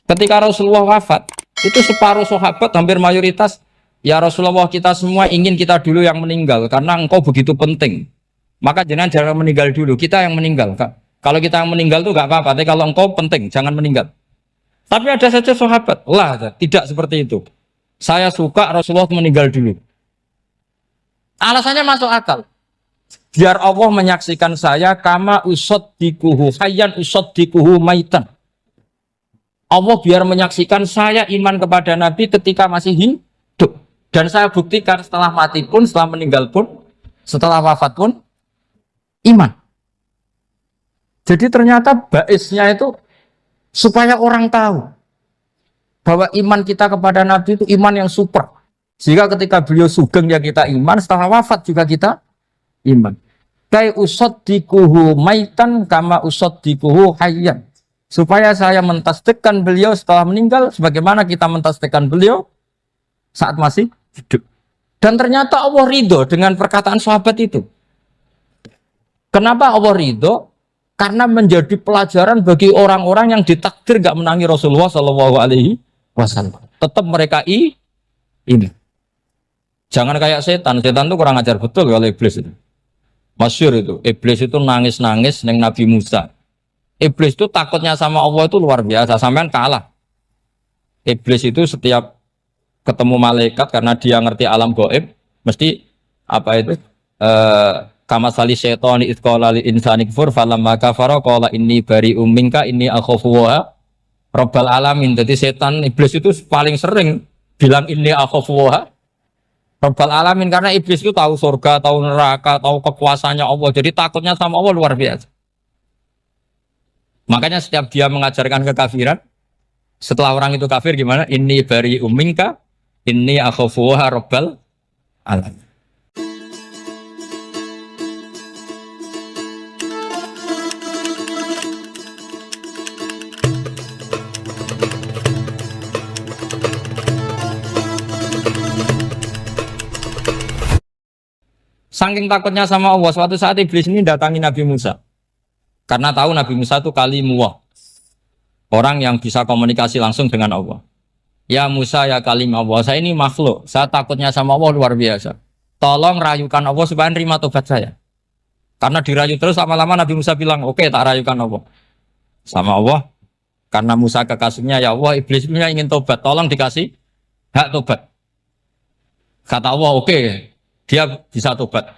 Ketika Rasulullah wafat, itu separuh sahabat hampir mayoritas, ya Rasulullah kita semua ingin kita dulu yang meninggal karena engkau begitu penting. Maka jangan meninggal dulu, kita yang meninggal. Kalau kita yang meninggal tuh gak apa-apa, tapi kalau engkau penting jangan meninggal. Tapi ada saja sahabat, lah tidak seperti itu. Saya suka Rasulullah meninggal dulu. Alasannya masuk akal. Biar Allah menyaksikan saya kama usaddikuhu hayyan usaddikuhu maitan. Allah biar menyaksikan saya iman kepada Nabi ketika masih hidup. Dan saya buktikan setelah mati pun, setelah meninggal pun, setelah wafat pun, iman. Jadi ternyata baisnya itu supaya orang tahu bahwa iman kita kepada Nabi itu iman yang super. Sehingga ketika beliau sugeng ya kita iman, setelah wafat juga kita iman. Kai usaddikuhu maitan kama usaddikuhu hayyan. Supaya saya mentasdikkan beliau setelah meninggal sebagaimana kita mentasdikkan beliau saat masih hidup. Dan ternyata Allah ridho dengan perkataan sahabat itu. Kenapa Allah ridho? Karena menjadi pelajaran bagi orang-orang yang ditakdir gak menangi Rasulullah SAW. Tetap mereka ini. Jangan kayak setan. Setan itu kurang ajar betul kalau iblis itu. Masyhur itu. Iblis itu nangis-nangis neng Nabi Musa. Iblis itu takutnya sama Allah itu luar biasa, sampean kalah. Iblis itu setiap ketemu malaikat karena dia ngerti alam gaib, mesti apa itu? Kama sali syaitani id qala lil insani kfur falamma kafara qala inni bari'um minka inni akhafu wa rabbal alamin. Jadi setan iblis itu paling sering bilang inni akhafu wa rabbal alamin karena iblis itu tahu surga, tahu neraka, tahu kekuasaannya Allah. Jadi takutnya sama Allah luar biasa. Makanya setiap dia mengajarkan kekafiran, setelah orang itu kafir gimana? Inni bari'um minka, inni akhafu wa rabbal alamin. Saking takutnya sama Allah, suatu saat iblis ini datangi Nabi Musa. Karena tahu Nabi Musa itu kalimullah. Orang yang bisa komunikasi langsung dengan Allah. Ya Musa ya kalim Allah, saya ini makhluk. Saya takutnya sama Allah luar biasa. Tolong rayukan Allah supaya nerima tobat saya. Karena dirayu terus lama-lama Nabi Musa bilang, oke, tak rayukan Allah. Sama Allah. Karena Musa kekasihnya, ya Allah, iblis punya ingin tobat. Tolong dikasih hak tobat. Kata Allah, oke, dia bisa tobat.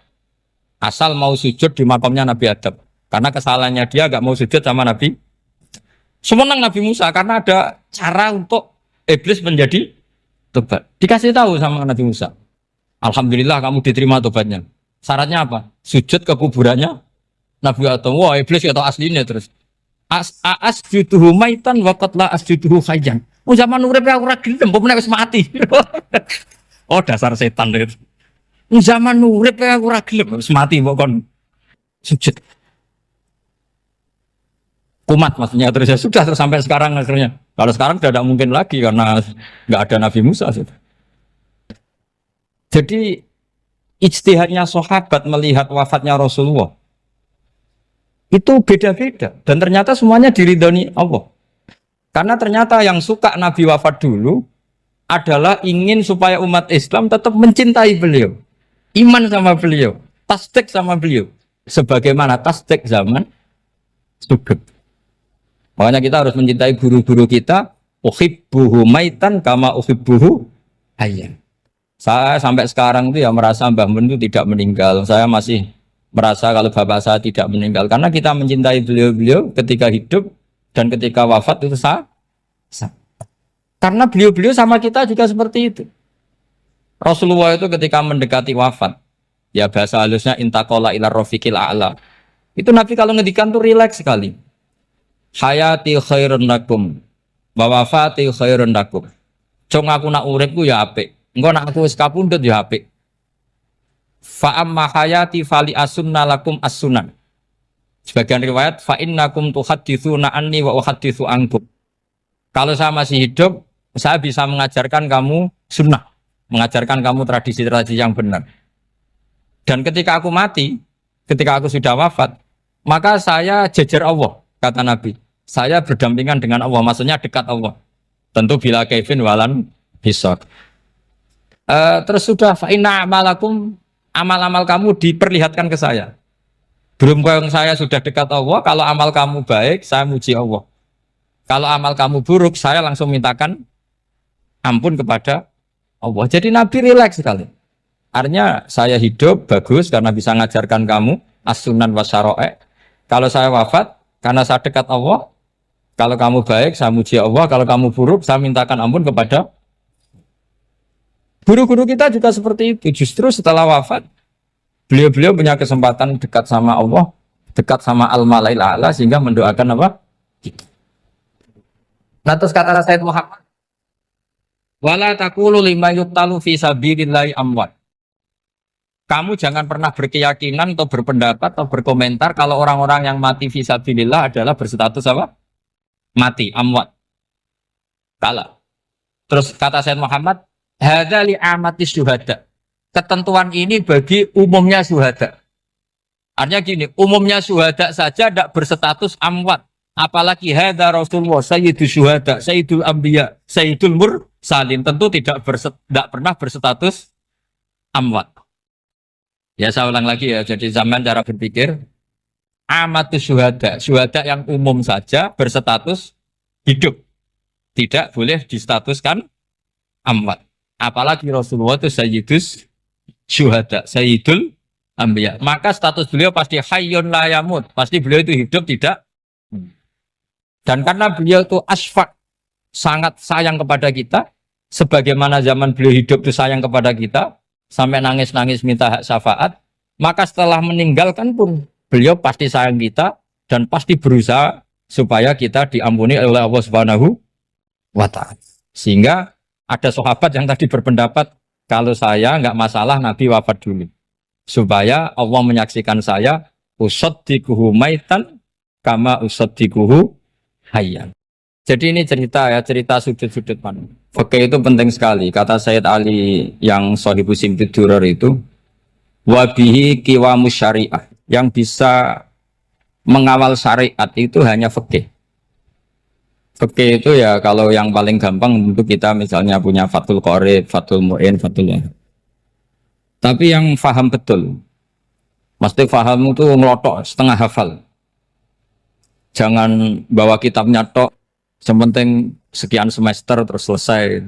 Asal mau sujud di makamnya Nabi Adam. Karena kesalahannya dia gak mau sujud sama Nabi. Semenang Nabi Musa karena ada cara untuk iblis menjadi tobat. Dikasih tahu sama Nabi Musa. Alhamdulillah kamu diterima tobatnya. Syaratnya apa? Sujud ke kuburannya Nabi Adam. Wah iblis atau aslinya terus. Asjuduhu maitan wa qatla asjuduhu hayyan. Oh zaman urip aku ora gelem, mbok wis mati. Oh dasar setan itu. Zaman urip aku ora gelem, wis mati mbok kon sujud. Kumat maksudnya terus ya sudah terus sampai sekarang akhirnya. Kalau sekarang tidak mungkin lagi karena nggak ada Nabi Musa. Jadi ijtihadnya sahabat melihat wafatnya Rasulullah itu beda-beda dan ternyata semuanya diridhoni Allah. Karena ternyata yang suka Nabi wafat dulu adalah ingin supaya umat Islam tetap mencintai beliau, iman sama beliau, tasdik sama beliau, sebagaimana tasdik zaman sugeng. Makanya kita harus mencintai guru-guru kita. Uhibbuhu maitan kama uhibbuhu hayyan. Saya sampai sekarang itu ya merasa Mbah Mun itu tidak meninggal. Saya masih merasa kalau bapak saya tidak meninggal. Karena kita mencintai beliau-beliau ketika hidup dan ketika wafat itu sama. Karena beliau-beliau sama kita juga seperti itu. Rasulullah itu ketika mendekati wafat, ya bahasa halusnya intaqala ila rafiqil a'la. Itu Nabi kalau ngedikan tuh rileks sekali. Hayati khairun lakum wa wafati khairun lakum. Cung aku nak uripku ya apik. Engko nak aku wis kapundhut ya apik. Fa amma hayati fali asunna lakum as-sunan. Sebagian riwayat fa innakum tuhadditsuna anni wa uhadditsu ankum. Kalau saya masih hidup, saya bisa mengajarkan kamu sunnah, mengajarkan kamu tradisi-tradisi yang benar. Dan ketika aku mati, ketika aku sudah wafat, maka saya jejer Allah. Kata Nabi, saya berdampingan dengan Allah, maksudnya dekat Allah. Tentu bila Kevin walan hisab. Terus sudah fa'inna amalakum, amal-amal kamu diperlihatkan ke saya. Belum yang saya sudah dekat Allah, kalau amal kamu baik, saya muji Allah. Kalau amal kamu buruk, saya langsung mintakan ampun kepada Allah. Jadi Nabi rileks sekali. Artinya saya hidup bagus karena bisa ngajarkan kamu as-sunan wa syara'i'. Kalau saya wafat karena saya dekat Allah, kalau kamu baik, saya muji Allah. Kalau kamu buruk, saya mintakan ampun kepada. Guru-guru kita juga seperti itu. Justru setelah wafat, beliau-beliau punya kesempatan dekat sama Allah, dekat sama Al-Malail A'la, sehingga mendoakan apa? Nah, terus kata Sayyid Muhammad, wala taqulu lima yuqtalu fi sabilillahi amwat. Kamu jangan pernah berkeyakinan atau berpendapat atau berkomentar kalau orang-orang yang mati fi sabilillah adalah berstatus apa? Mati, amwat. Kalah. Terus kata Sayyid Muhammad, hadza li amatis syuhada. Ketentuan ini bagi umumnya syuhada. Artinya gini, umumnya syuhada saja tidak berstatus amwat. Apalagi hadza Rasulullah sayyidus syuhada, sayyidul anbiya, sayyidul mursalin, tentu tidak pernah berstatus amwat. Ya saya ulang lagi ya, jadi zaman cara berpikir amatus syuhada, syuhada yang umum saja berstatus hidup, tidak boleh distatuskan amwat. Apalagi Rasulullah itu sayyidus syuhada, sayyidul anbiya. Maka status beliau pasti hayyun la yamut, pasti beliau itu hidup tidak. Dan karena beliau itu asfaq, sangat sayang kepada kita, sebagaimana zaman beliau hidup itu sayang kepada kita, sampai nangis-nangis minta hak syafaat, maka setelah meninggalkan pun beliau pasti sayang kita dan pasti berusaha supaya kita diampuni oleh Allah Subhanahu wa ta'ala. Sehingga ada sahabat yang tadi berpendapat kalau saya nggak masalah Nabi wafat dulu, supaya Allah menyaksikan saya usaddiquhu maitan kama usaddiquhu hayyan. Jadi ini cerita ya, cerita sudut-sudut pandang. Fikih itu penting sekali. Kata Sayyid Ali yang Shahibu Simtud Durar itu, wabihi qiwamus syariah, yang bisa mengawal syariat itu hanya fikih. Fikih itu ya kalau yang paling gampang untuk kita misalnya punya Fathul Qorib, Fathul Mu'in, Fathul Wahab. Tapi yang faham betul, mesti faham itu ngelotok setengah hafal. Jangan bawa kitabnya tok, sementing sekian semester terus selesai.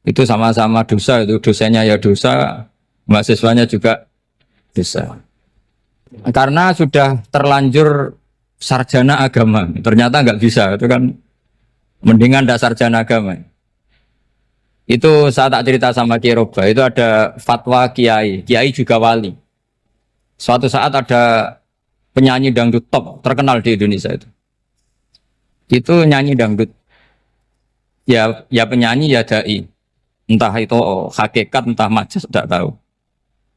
Itu sama-sama dosa, itu dosanya ya dosa, mahasiswanya juga dosa. Karena sudah terlanjur sarjana agama, ternyata nggak bisa, itu kan mendingan ndak sarjana agama. Itu saya tak cerita sama Kiai Roba, itu ada fatwa kiai, kiai juga wali. Suatu saat ada penyanyi dangdut top terkenal di Indonesia itu nyanyi dangdut ya penyanyi ya dai, entah itu hakikat entah majas tidak tahu.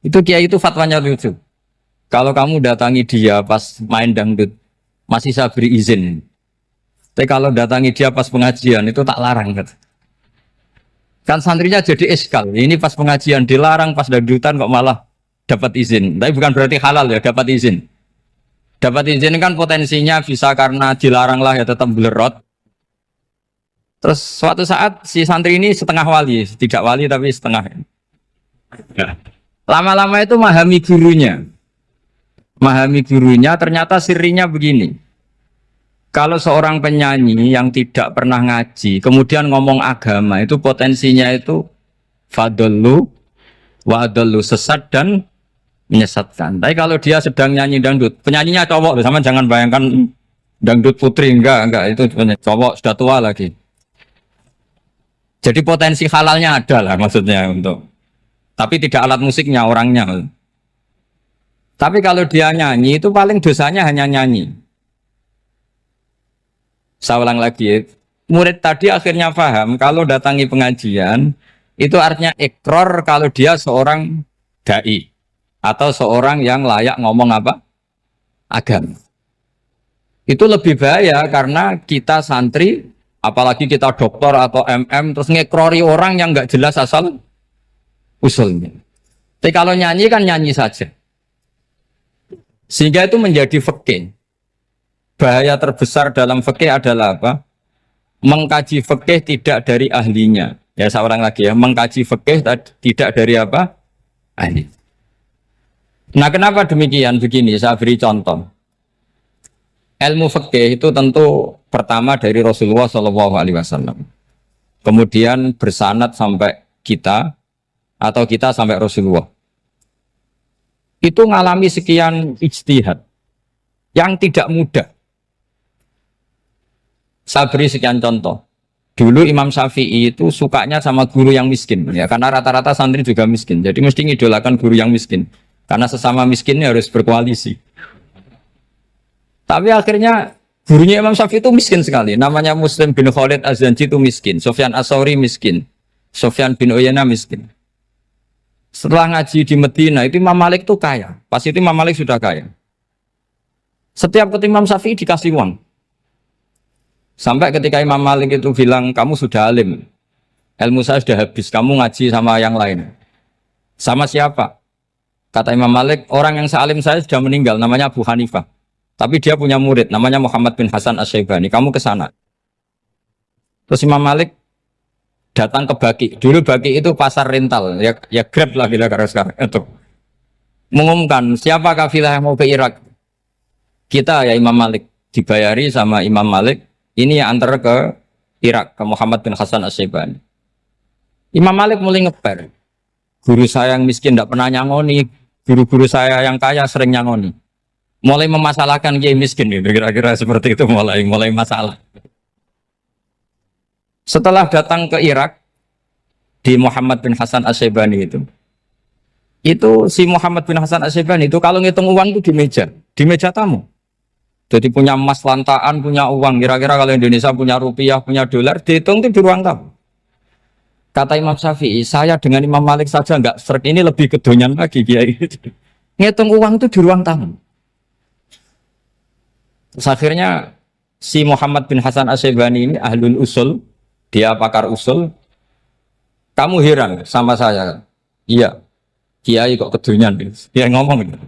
Itu kiai itu fatwanya lucu, kalau kamu datangi dia pas main dangdut masih saya beri izin, tapi kalau datangi dia pas pengajian itu tak larang kan santrinya jadi eskal, ini pas pengajian dilarang, pas dangdutan kok malah dapat izin. Tapi bukan berarti halal ya, dapat izin. Dapat izin kan potensinya bisa karena dilarang lah ya tetap belerot. Terus suatu saat si santri ini setengah wali, tidak wali tapi setengah. Lama-lama itu memahami gurunya. Memahami gurunya ternyata sirinya begini. Kalau seorang penyanyi yang tidak pernah ngaji, kemudian ngomong agama, itu potensinya itu fadallu wa adallu, sesat dan menyesatkan. Tapi kalau dia sedang nyanyi dangdut, penyanyinya cowok loh, sama jangan bayangkan dangdut putri, enggak itu cowok sudah tua lagi. Jadi potensi halalnya ada lah maksudnya untuk, tapi tidak alat musiknya, orangnya. Tapi kalau dia nyanyi itu paling dosanya hanya nyanyi. Saya ulang lagi, murid tadi akhirnya paham kalau datangi pengajian itu artinya ikrar kalau dia seorang dai atau seorang yang layak ngomong apa? Agama. Itu lebih bahaya karena kita santri, apalagi kita doktor atau MM, terus ngekrori orang yang nggak jelas asal usulnya. Tapi kalau nyanyi kan nyanyi saja. Sehingga itu menjadi fikih. Bahaya terbesar dalam fikih adalah apa? Mengkaji fikih tidak dari ahlinya. Ya seorang lagi ya, mengkaji fikih tidak dari apa? Ahli. Nah, kenapa demikian? Begini, saya beri contoh. Ilmu fikih itu tentu pertama dari Rasulullah SAW. Kemudian bersanad sampai kita atau kita sampai Rasulullah. Itu ngalami sekian ijtihad yang tidak mudah. Saya beri sekian contoh. Dulu Imam Syafi'i itu sukanya sama guru yang miskin, ya karena rata-rata santri juga miskin. Jadi mesti ngidolakan guru yang miskin, karena sesama miskinnya harus berkoalisi. Tapi akhirnya gurunya Imam Syafi'i itu miskin sekali. Namanya Muslim bin Khalid Az-Zanji itu miskin, Sufyan As-Tsauri miskin, Sufyan bin Uyainah miskin. Setelah ngaji di Medina itu Imam Malik itu kaya. Pas itu Imam Malik sudah kaya. Setiap ketemu Imam Syafi'i dikasih uang. Sampai ketika Imam Malik itu bilang, kamu sudah alim, ilmu saya sudah habis, kamu ngaji sama yang lain. Sama siapa? Kata Imam Malik, orang yang sealim saya sudah meninggal, namanya Abu Hanifah. Tapi dia punya murid, namanya Muhammad bin Hasan Asy-Syaibani, kamu ke sana. Terus Imam Malik datang ke Baki. Dulu Baki itu pasar rental, ya Grab lah kira-kira sekarang. Itu mengumumkan, siapa kafilah yang mau ke Irak? Kita ya Imam Malik, dibayari sama Imam Malik. Ini yang antar ke Irak, ke Muhammad bin Hasan Asy-Syaibani. Imam Malik mulai ngeper. Guru saya yang miskin tidak pernah nyangoni, guru-guru saya yang kaya sering nyangoni. Mulai memasalahkan kiai miskin, gitu. Kira-kira seperti itu mulai masalah. Setelah datang ke Irak, di Muhammad bin Hasan Asy-Syaibani itu si Muhammad bin Hasan Asy-Syaibani itu kalau ngitung uang itu di meja tamu. Jadi punya emas lantaan, punya uang. Kira-kira kalau Indonesia punya rupiah, punya dolar, dihitung itu di ruang tamu. Kata Imam Syafi'i, saya dengan Imam Malik saja nggak seret, ini lebih kedonyan lagi kiai. Ngitung uang itu di ruang tamu. Terus akhirnya si Muhammad bin Hasan Asy-Syaibani ini ahlul usul, dia pakar usul. Kamu heran sama saya? Iya, kiai kok kedonyan. Dia ngomong gitu.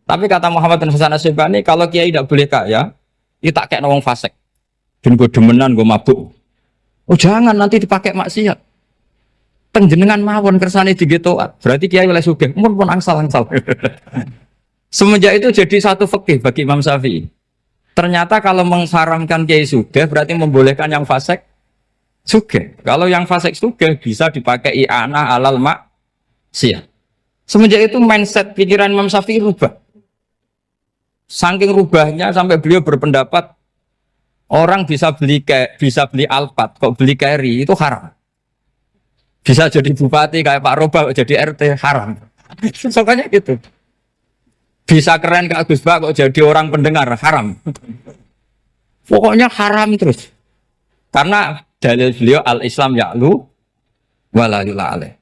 Tapi kata Muhammad bin Hasan Asy-Syaibani, kalau kiai tidak boleh kaya, itu tak kayak nawang fasik. Dan gue demenan, gue mabuk. Oh jangan, nanti dipakai maksiat. Tengjenengan mawon kersane digetoat. Berarti kiai oleh sugih, pun angsal-angsal. Semenjak itu jadi satu fikih bagi Imam Syafi'i. Ternyata kalau mengharamkan kiai sugih, berarti membolehkan yang fasik sugih. Kalau yang fasik sugih bisa dipakai i'anah alal maksiat. Semenjak itu mindset pikiran Imam Syafi'i rubah. Saking rubahnya sampai beliau berpendapat orang bisa beli Alphard, kok beli carry itu haram. Bisa jadi bupati kayak Pak Roba, kok jadi RT haram. Soalnya gitu. Bisa keren kayak Gus Bak, kok jadi orang pendengar haram. Pokoknya haram terus. Karena dalil beliau al-Islam ya'lu wala yula alaih.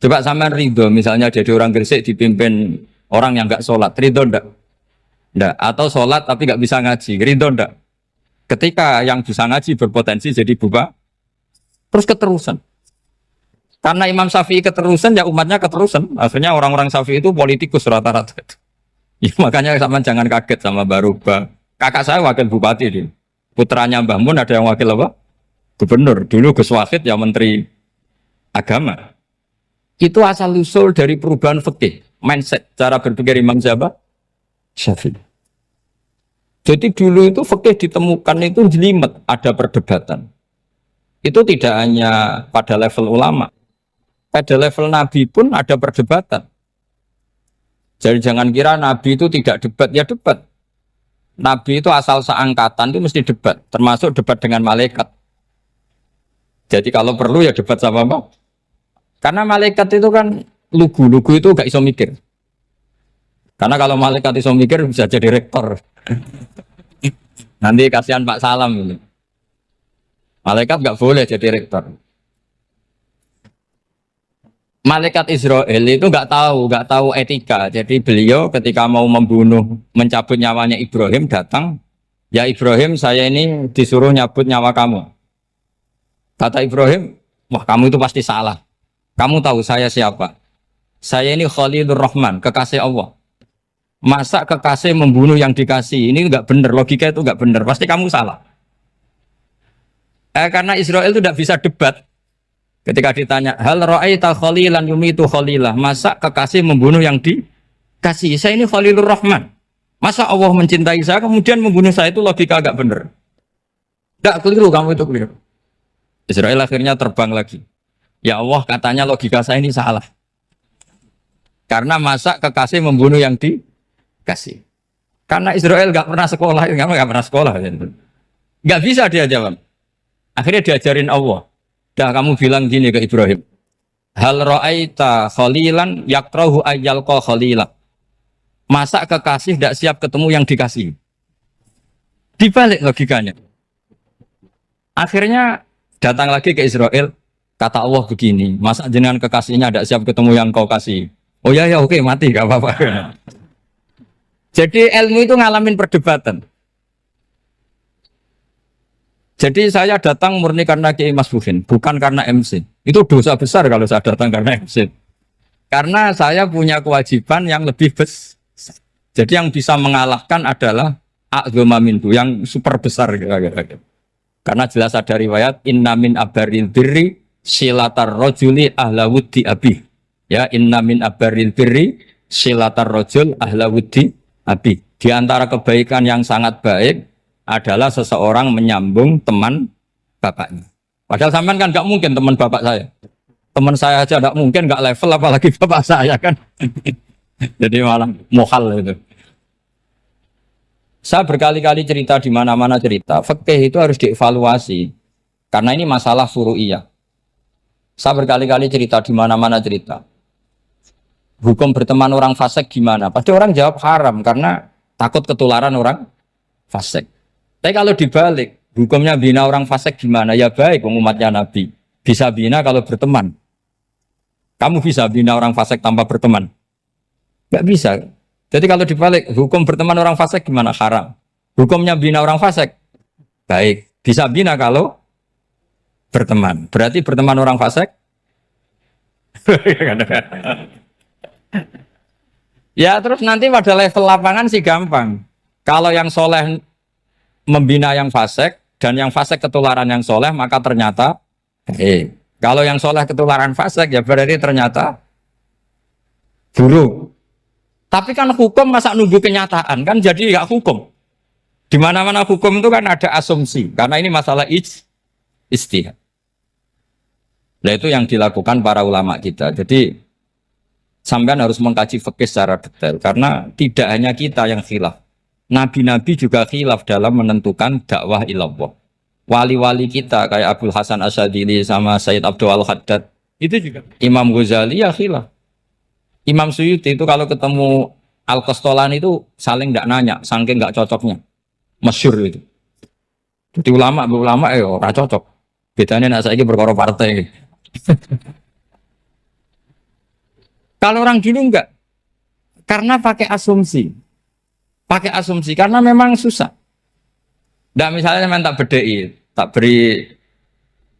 Coba sampean ridho misalnya jadi orang Gresik dipimpin orang yang enggak sholat, ridho ndak? Ndak, atau sholat tapi nggak bisa ngaji, ridho ndak? Ketika yang bisa ngaji berpotensi jadi buba, terus keterusan. Karena Imam Syafi'i keterusan, ya umatnya keterusan. Akhirnya orang-orang Syafi'i itu politikus rata-rata. Ya, makanya sama jangan kaget sama Baruba. Kakak saya wakil bupati ini. Putranya Mbah Mun ada yang wakil apa? Gubernur. Dulu Gus Wahid ya menteri agama. Itu asal usul dari perubahan fikih, mindset, cara berpikir Imam Syafi'i. Jadi dulu itu fikih ditemukan itu jelimet, ada perdebatan. Itu tidak hanya pada level ulama, pada level Nabi pun ada perdebatan. Jadi jangan kira Nabi itu tidak debat, ya debat. Nabi itu asal seangkatan itu mesti debat, termasuk debat dengan malaikat. Jadi kalau perlu ya debat sama apa? Karena malaikat itu kan lugu itu gak iso mikir. Karena kalau malaikat iso mikir bisa jadi rektor. Nanti kasihan Pak Salam ini. Malaikat gak boleh jadi rektor. Malaikat Israel itu gak tahu etika. Jadi beliau ketika mau membunuh, mencabut nyawanya Ibrahim datang, ya Ibrahim saya ini disuruh nyabut nyawa kamu. Kata Ibrahim, wah kamu itu pasti salah. Kamu tahu saya siapa? Saya ini Khalilur Rahman, kekasih Allah. Masa kekasih membunuh yang dikasih? Ini enggak benar, logika itu enggak benar. Pasti kamu salah. Karena Israel itu tidak bisa debat. Ketika ditanya, hal ra'aita khalilan yumitu khalilah, masa kekasih membunuh yang dikasih? Saya ini Khalilur Rahman. Masa Allah mencintai saya kemudian membunuh saya, itu logika agak bener. Tidak keliru, kamu itu keliru. Israel akhirnya terbang lagi. Ya Allah, katanya logika saya ini salah. Karena masa kekasih membunuh yang dikasih. Karena Israel nggak pernah sekolah, nggak pernah sekolah. Nggak bisa dia jawab. Akhirnya diajarin Allah. Dah kamu bilang gini ke Ibrahim. Hal ra'aita khalilan yakrahu ayyalqa khalila. Masa kekasih tidak siap ketemu yang dikasih. Dibalik logikanya. Akhirnya datang lagi ke Israel. Kata Allah begini. Masa jenengan kekasihnya tidak siap ketemu yang kau kasih. Oh ya oke, mati gak apa-apa. Jadi ilmu itu ngalamin perdebatan. Jadi saya datang murni karena Kiai Mas Buhin, bukan karena MC. Itu dosa besar kalau saya datang karena MC. Karena saya punya kewajiban yang lebih besar. Jadi yang bisa mengalahkan adalah a'dzama minhu, yang super besar kira-kira. Karena jelas ada riwayat inna min abaril birri silatar rajuli ahla wuddi abi. Ya, inna min abaril birri silatar rajul ahla wuddi abi. Di antara kebaikan yang sangat baik adalah seseorang menyambung teman bapaknya. Padahal sampean kan nggak mungkin teman bapak saya. Teman saya aja nggak mungkin, nggak level apalagi bapak saya kan. Jadi malah mohal itu. Saya berkali-kali cerita di mana-mana cerita, fikih itu harus dievaluasi. Karena ini masalah furu'iyah. Saya berkali-kali cerita di mana-mana cerita. Hukum berteman orang fasik gimana? Pasti orang jawab haram karena takut ketularan orang fasik. Tapi kalau dibalik, hukumnya bina orang fasik gimana? Ya baik, umatnya Nabi. Bisa bina kalau berteman. Kamu bisa bina orang fasik tanpa berteman? Gak bisa. Jadi kalau dibalik, hukum berteman orang fasik gimana? Haram. Hukumnya bina orang fasik? Baik. Bisa bina kalau berteman. Berarti berteman orang fasik? Ya terus nanti pada level lapangan sih gampang. Kalau yang soleh membina yang fasik dan yang fasik ketularan yang soleh, maka ternyata kalau yang soleh ketularan fasik ya berarti ternyata buruk. Tapi kan hukum masa nunggu kenyataan kan, jadi nggak hukum. Di mana-mana hukum itu kan ada asumsi karena ini masalah ijtihad. Nah itu yang dilakukan para ulama kita. Jadi sampean harus mengkaji fikih secara detail karena tidak hanya kita yang khilaf. Nabi-nabi juga khilaf dalam menentukan dakwah ilallah. Wali-wali kita kayak Abdul Hasan Asyadili sama Sayyid Abdul Al-Haddad itu juga. Imam Ghazali ya khilaf. Imam Suyuti itu kalau ketemu Al-Qastolani itu saling tidak nanya, saking nggak cocoknya. Masyhur itu. Jadi ulama ora cocok. Bedanya nak saiki perkara partai. Kalau orang dulu enggak. Karena pakai asumsi. Pakai asumsi karena memang susah. Nggak misalnya memang tak bedai, tak beri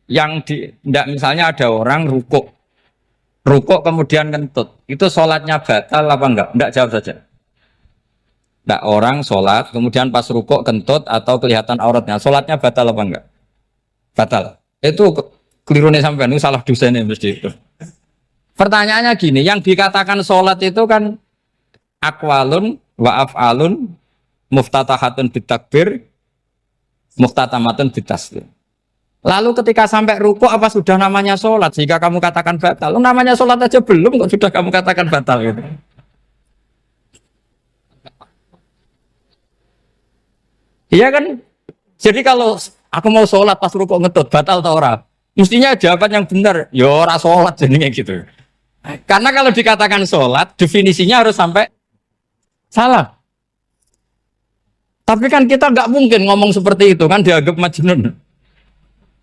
yang di nggak misalnya ada orang rukuk kemudian kentut. Itu sholatnya batal apa enggak? Enggak, jawab saja. Enggak, orang sholat kemudian pas rukuk kentut atau kelihatan auratnya, sholatnya batal apa enggak? Batal. Itu keliru nih sampean, itu salah dosennya mesti itu. Pertanyaannya gini, yang dikatakan sholat itu kan aqwalun wa af'alun muftatahatun bitakbir muftatamatun bitaslim. Lalu ketika sampai ruku apa sudah namanya sholat sehingga kamu katakan batal? Namanya sholat aja belum kok sudah kamu katakan batal gitu. Iya kan? Jadi kalau aku mau sholat pas ruku ngetut batal atau ora? Mestinya jawaban yang benar, ya ora sholat jadinya gitu. Karena kalau dikatakan sholat definisinya harus sampai salah. Tapi kan kita nggak mungkin ngomong seperti itu kan, dianggap majnun.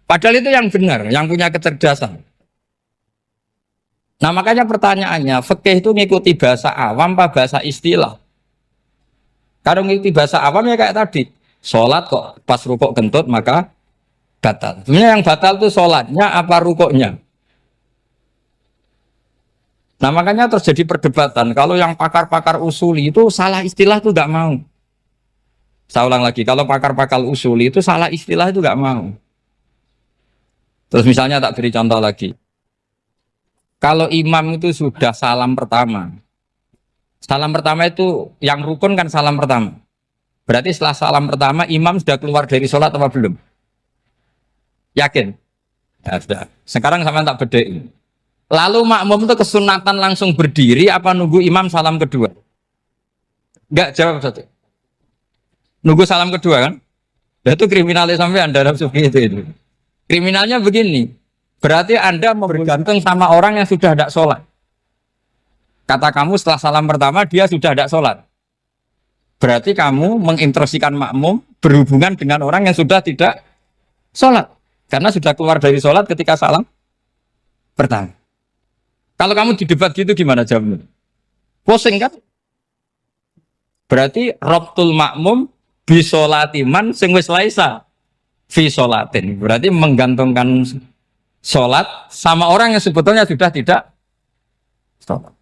Padahal itu yang benar, yang punya kecerdasan. Nah makanya pertanyaannya, fikih itu ngikuti bahasa awam apa bahasa istilah? Kalau ngikuti bahasa awam ya kayak tadi, sholat kok pas rukuk kentut maka batal. Sebenarnya yang batal itu sholatnya apa rukuknya? Nah makanya terjadi perdebatan. Kalau yang pakar-pakar usuli itu salah istilah itu nggak mau. Saya ulang lagi, kalau pakar-pakar usuli itu salah istilah itu nggak mau. Terus misalnya tak beri contoh lagi. Kalau imam itu sudah salam pertama. Salam pertama itu yang rukun kan salam pertama. Berarti setelah salam pertama imam sudah keluar dari sholat apa belum? Yakin? Ya sudah. Sekarang sama tak bedain. Lalu makmum itu kesunatan langsung berdiri apa nunggu imam salam kedua? Enggak, jawab satu. Nunggu salam kedua kan? Nah, itu kriminalnya sampai Anda nafsu itu. Kriminalnya begini. Berarti Anda bergantung sama orang yang sudah tidak sholat. Kata kamu setelah salam pertama dia sudah tidak sholat. Berarti kamu menginstruksikan makmum berhubungan dengan orang yang sudah tidak sholat. Karena sudah keluar dari sholat ketika salam pertama. Kalau kamu di debat gitu gimana jawabnya? Pusing kan? Berarti robtul makmum bisolatiman sing wis laisa fi sholatin. Berarti menggantungkan sholat sama orang yang sebetulnya sudah tidak sholat.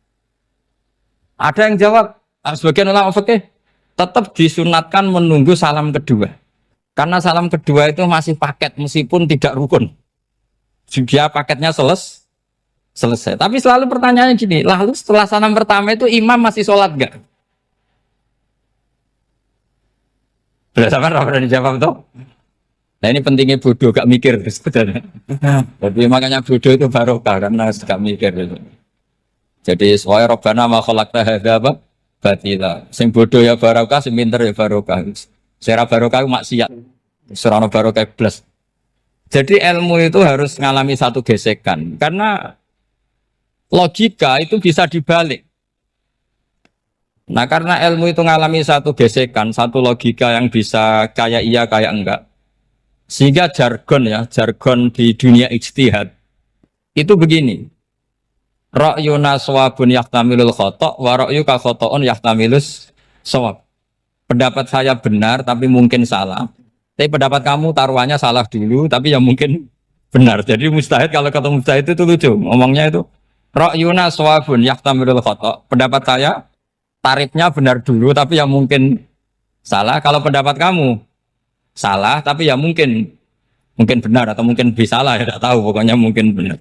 Ada yang jawab, sebagian ulama fikih tetap disunatkan menunggu salam kedua. Karena salam kedua itu masih paket meskipun tidak rukun. Dia paketnya selesai. Tapi selalu pertanyaannya gini, lalu setelah salam pertama itu imam masih sholat enggak? Sudah sama orang dijawab tuh. Nah ini pentingnya bodoh, gak mikir sebenarnya. Jadi makanya bodoh itu barokah karena gak mikir gitu. Jadi soalnya Rabbana ma khalaqta hadza apa? Batila. Sing bodoh ya barokah, sing pinter ya barokah. Secara barokah maksiat. Serana barokah plus. Jadi ilmu itu harus mengalami satu gesekan karena logika itu bisa dibalik. Nah karena ilmu itu mengalami satu gesekan, satu logika yang bisa kayak iya kayak enggak. Sehingga jargon di dunia ijtihad itu begini. Ra'yuna shawabun yahtamilul khata' wa ra'yuka khata'un yahtamilus shawab. Pendapat saya benar tapi mungkin salah. Tapi pendapat kamu taruhannya salah dulu tapi ya mungkin benar. Jadi mustahid kalau kata mustahid itu lucu. Ngomongnya itu ra'yuna shawabun yahtamilul khata'. Pendapat saya tarifnya benar dulu tapi ya mungkin salah. Kalau pendapat kamu salah tapi ya mungkin benar atau mungkin bisa salah ya tidak tahu pokoknya mungkin benar.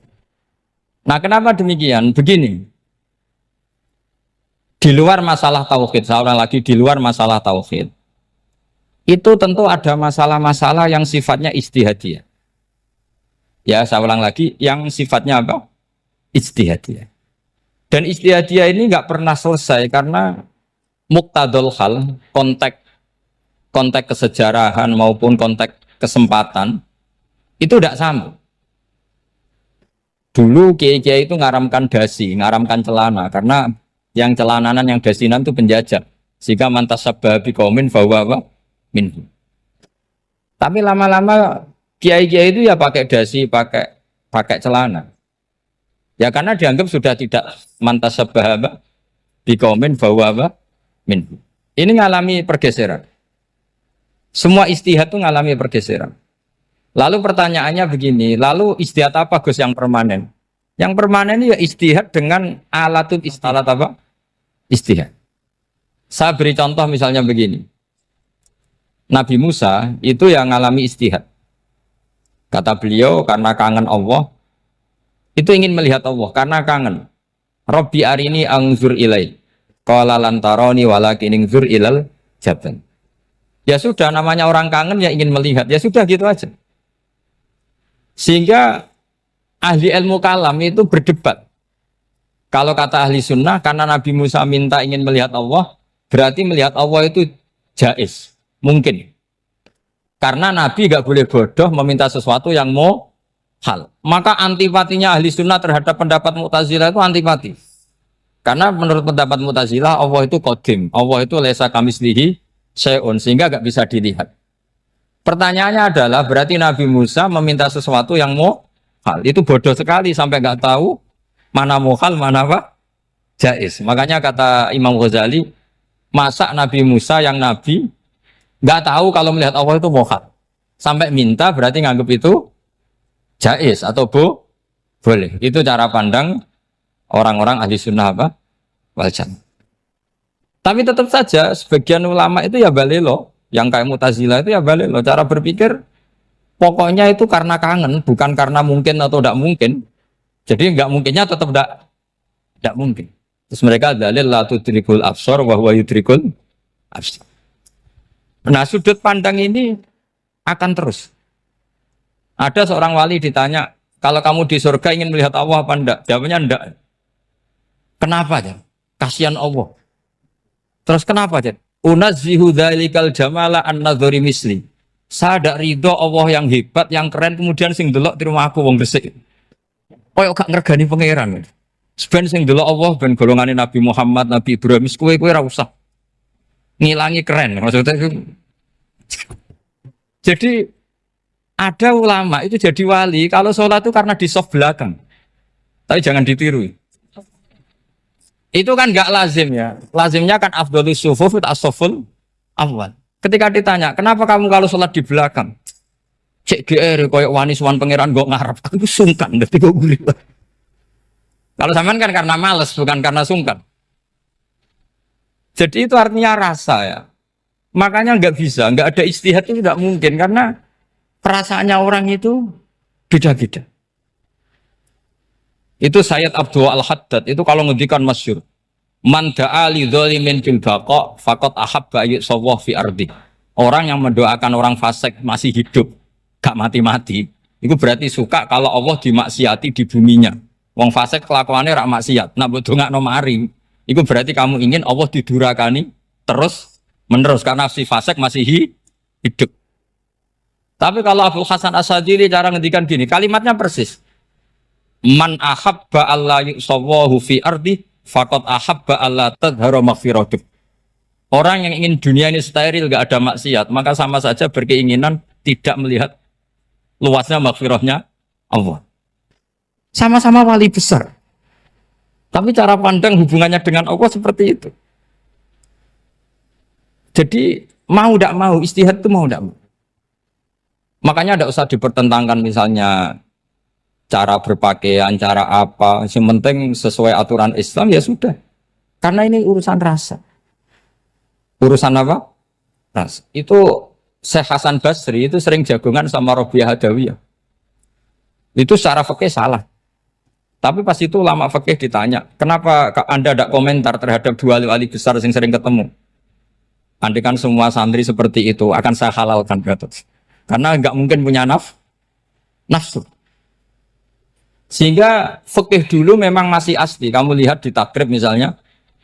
Nah kenapa demikian? Begini, di luar masalah tauhid, saya ulang lagi di luar masalah tauhid itu tentu ada masalah-masalah yang sifatnya ijtihadiyah. Ya saya ulang lagi yang sifatnya apa? Ijtihadiyah. Dan ijtihadiyah ini nggak pernah selesai karena muqtadul hal, konteks kesejarahan maupun konteks kesempatan itu tidak sama. Dulu kiai-kiai itu ngaramkan dasi, ngaramkan celana karena yang celananan yang dasinan itu penjajah. Sehingga mantas sababi kaumin bahwa minhu. Tapi lama-lama kiai-kiai itu ya pakai dasi, pakai celana. Ya karena dianggap sudah tidak mantas sababi kaumin bahwa minhu. Ini ngalami pergeseran. Semua istihad itu ngalami pergeseran. Lalu pertanyaannya begini, lalu istihad apa Gus yang permanen? Yang permanen ya istihad dengan alat apa? Istihad. Saya beri contoh misalnya begini. Nabi Musa itu yang ngalami istihad. Kata beliau karena kangen Allah, itu ingin melihat Allah karena kangen. Rabbi arini anzur ilai. Qala lan tarani walakin anzur ilal jabal. Ya sudah namanya orang kangen ya ingin melihat. Ya sudah gitu aja. Sehingga ahli ilmu kalam itu berdebat. Kalau kata ahli sunnah, karena Nabi Musa minta ingin melihat Allah, berarti melihat Allah itu jaiz, mungkin. Karena Nabi gak boleh bodoh meminta sesuatu yang mau hal. Maka antipatinya ahli sunnah terhadap pendapat Mu'tazilah itu antipati. Karena menurut pendapat Mu'tazilah, Allah itu qadim, Allah itu laisa kamislihi syai'un, sehingga gak bisa dilihat. Pertanyaannya adalah berarti Nabi Musa meminta sesuatu yang mau hal. Itu bodoh sekali sampai nggak tahu mana mau hal, mana apa jaiz. Makanya kata Imam Ghazali, masa Nabi Musa yang Nabi nggak tahu kalau melihat Allah itu mau hal. Sampai minta berarti nganggap itu jaiz atau boleh. Itu cara pandang orang-orang ahli sunnah apa? Wal jamaah. Tapi tetap saja sebagian ulama itu ya balelo. Yang kayak Mu'tazilah itu ya balik loh, cara berpikir Pokoknya itu karena kangen, bukan karena mungkin atau tidak mungkin. Jadi nggak mungkinnya tetap tidak mungkin. Terus mereka dalil la tudrikul absar wa huwa yudrikul absar. Nah, sudut pandang ini akan terus. Ada seorang wali ditanya, kalau kamu di surga ingin melihat Allah apa enggak? Jawabnya enggak. Kenapa ya? Kasihan Allah. Terus kenapa ya? Unazzihu dzalikal jamala an-nadhari misli. Saya tidak ridho Allah yang hebat, yang keren, kemudian sing delok di rumah aku wong resik. Koyo gak ngergani pangeran. Sebenarnya sing delok Allah ben golongane Nabi Muhammad, Nabi Ibrahim, kowe ora usah ngilangi keren. Maksudnya itu. Jadi ada ulama itu jadi wali kalau sholat itu karena di soft belakang. Tapi jangan ditiru. Itu kan nggak lazim ya. Lazimnya kan afdhalus sufuf as-saful awal. Ketika ditanya, kenapa kamu kalau sholat di belakang? Cek GR koyok wani suwan pangeran gak ngarep. Aku sungkan dadi kok gurih. Kalau sampean kan karena males bukan karena sungkan. Jadi itu artinya rasa ya. Makanya nggak bisa, nggak ada istihad itu tidak mungkin karena perasaannya orang itu beda-beda. Itu Sayyid Abdul Al-Haddad itu kalau ngendikan masyhur. Man da'a li dzalimin fil baqa faqad ahabba yu'sawwa fi ardi. Orang yang mendoakan orang fasik masih hidup, gak mati-mati, itu berarti suka kalau Allah dimaksiati di buminya. Wong fasik kelakuannya rak maksiat, nak mbok dongakno mari. Itu berarti kamu ingin Allah didurakani terus menerus karena si fasik masih hidup. Tapi kalau Abu Hasan As-Sadili cara ngendikan gini, kalimatnya persis. Man ahabba alla yu'sawwahu fi ardi faqad ahabba alla tadhara maghfiratuh. Orang yang ingin dunia ini steril, gak ada maksiat, maka sama saja berkeinginan tidak melihat luasnya maghfirahnya Allah. Sama-sama wali besar. Tapi cara pandang hubungannya dengan Allah seperti itu. Jadi mau tidak mau, istihad itu mau tidak mau. Makanya tidak usah dipertentangkan misalnya cara berpakaian, cara apa. Yang penting sesuai aturan Islam ya sudah. Karena ini urusan rasa. Urusan apa? Rasa. Itu Syekh Hasan Basri itu sering jagongan sama Robiah Hadawiyah. Itu secara fikih salah. Tapi pas itu ulama fikih ditanya, kenapa Anda tidak komentar terhadap dua wali besar yang sering ketemu? Andai kan semua santri seperti itu akan saya halalkan, karena nggak mungkin punya nafsu. Sehingga fikih dulu memang masih asli. Kamu lihat di takrib misalnya,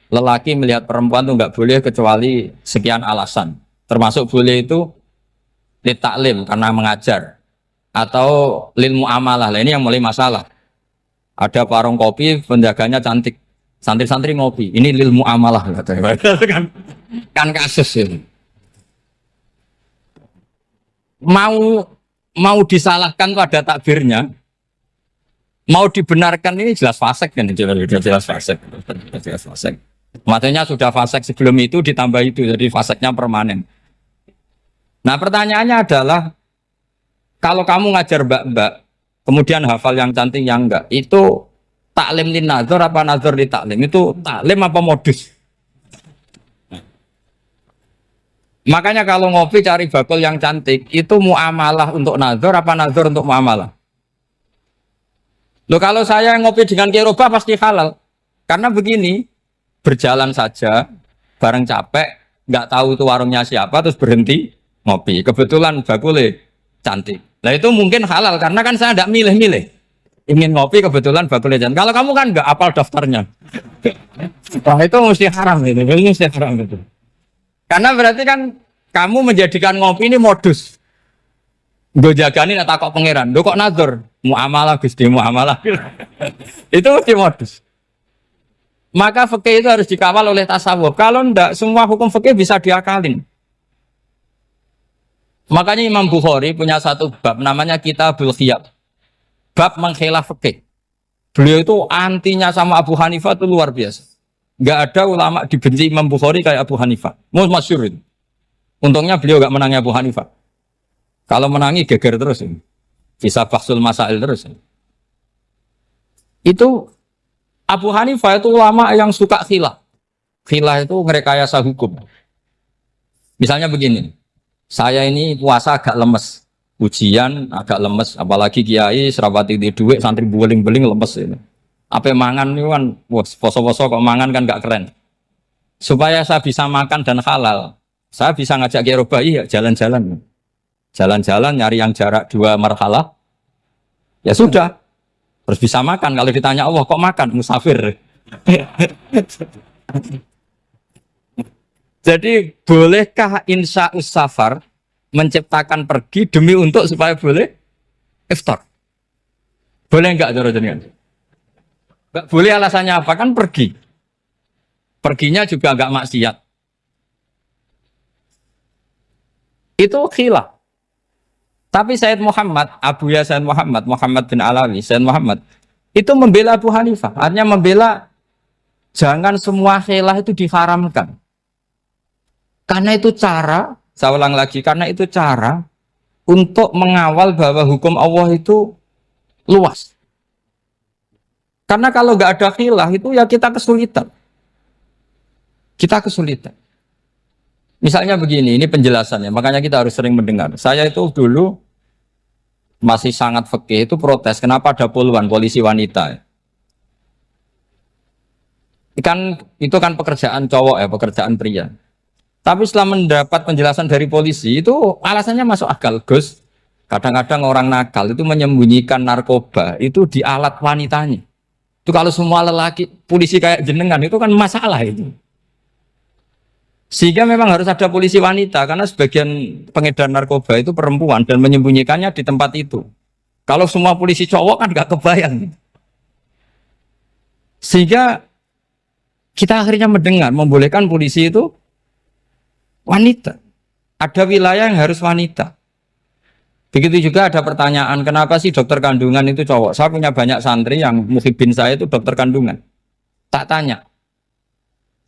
lelaki melihat perempuan itu nggak boleh kecuali sekian alasan. Termasuk boleh itu litaklim karena mengajar atau lil muamalah. Ini yang mulai masalah. Ada warung kopi, penjaganya cantik, santri-santri ngopi. Ini lil muamalah kan kasus ini. Mau disalahkan tuh ada takbirnya. Mau dibenarkan ini jelas fasik kan, jelas fasik. Jelas fasik. Maksudnya sudah fasik sebelum itu ditambah itu, jadi fasiknya permanen. Nah pertanyaannya adalah, kalau kamu ngajar mbak-mbak, kemudian hafal yang cantik yang enggak, itu taklim lin nazar apa nazar li taklim? Itu taklim apa modus? Makanya kalau ngopi cari bakul yang cantik, itu muamalah untuk nazar apa nazar untuk muamalah? Loh kalau saya ngopi dengan kiroba pasti halal. Karena begini, berjalan saja, bareng capek, nggak tahu itu warungnya siapa, terus berhenti ngopi. Kebetulan bakulnya cantik. Nah itu mungkin halal, karena kan saya nggak milih-milih. Ingin ngopi kebetulan bakulnya cantik. Kalau kamu kan nggak apal daftarnya. Wah itu mesti haram itu, mesti haram itu. Karena berarti kan kamu menjadikan ngopi ini modus. Gue jaganin tak kok pangeran, do kok nazar, muamalah gusti muamalah. Itu mesti modus. Maka fikih itu harus dikawal oleh tasawuf. Kalau ndak, semua hukum fikih bisa diakalin. Makanya Imam Bukhari punya satu bab namanya Kitabul Khiyab. Bab mengkhilaf fikih. Beliau itu antinya sama Abu Hanifah itu luar biasa. Nggak ada ulama dibenci Imam Bukhari kayak Abu Hanifah. Masyhur itu. Untungnya beliau nggak menangnya Abu Hanifah. Kalau menangi geger terus. Bisa bahsul masail terus. Itu Abu Hanifah itu ulama yang suka khilah. Khilah itu ngerekayasa hukum. Misalnya begini. Saya ini puasa agak lemes. ujian agak lemes, apalagi kiai serapati di duit santri beling-beling lemes ini. Apa mangan itu kan, wah poso-poso kok mangan kan gak keren. Supaya saya bisa makan dan halal, saya bisa ngajak kiai Robai ya jalan-jalan, jalan-jalan nyari yang jarak 2 marhalah, ya sudah, terus bisa makan. Kalau ditanya Allah kok makan musafir. Jadi bolehkah insya safar menciptakan pergi demi untuk supaya boleh iftar? Boleh enggak cara jenengan? Enggak boleh, alasannya apa? Kan pergi. Perginya juga enggak maksiat. Itu khilaf. Tapi Sayyid Muhammad, Abuya Sayyid Muhammad, Muhammad bin Alawi, Sayyid Muhammad itu membela Abu Hanifah. Artinya membela jangan semua khilaf itu diharamkan. Karena itu cara, saya ulang lagi, karena itu cara untuk mengawal bahwa hukum Allah itu luas. Karena kalau nggak ada khilaf itu ya kita kesulitan. Kita kesulitan. Misalnya begini, ini penjelasannya, makanya kita harus sering mendengar. Saya itu dulu masih sangat fikih itu protes, kenapa ada poluan polisi wanita? Itu kan pekerjaan cowok ya, pekerjaan pria. Tapi setelah mendapat penjelasan dari polisi itu alasannya masuk akal, Gus. Kadang-kadang orang nakal itu menyembunyikan narkoba itu di alat wanitanya. Itu kalau semua lelaki polisi kayak jenengan itu kan masalah itu. Sehingga memang harus ada polisi wanita karena sebagian pengedar narkoba itu perempuan dan menyembunyikannya di tempat itu. Kalau semua polisi cowok kan nggak kebayang. Sehingga kita akhirnya mendengar membolehkan polisi itu wanita. Ada wilayah yang harus wanita. Begitu juga ada pertanyaan, kenapa sih dokter kandungan itu cowok? Saya punya banyak santri yang muhibin saya itu dokter kandungan. Tak tanya,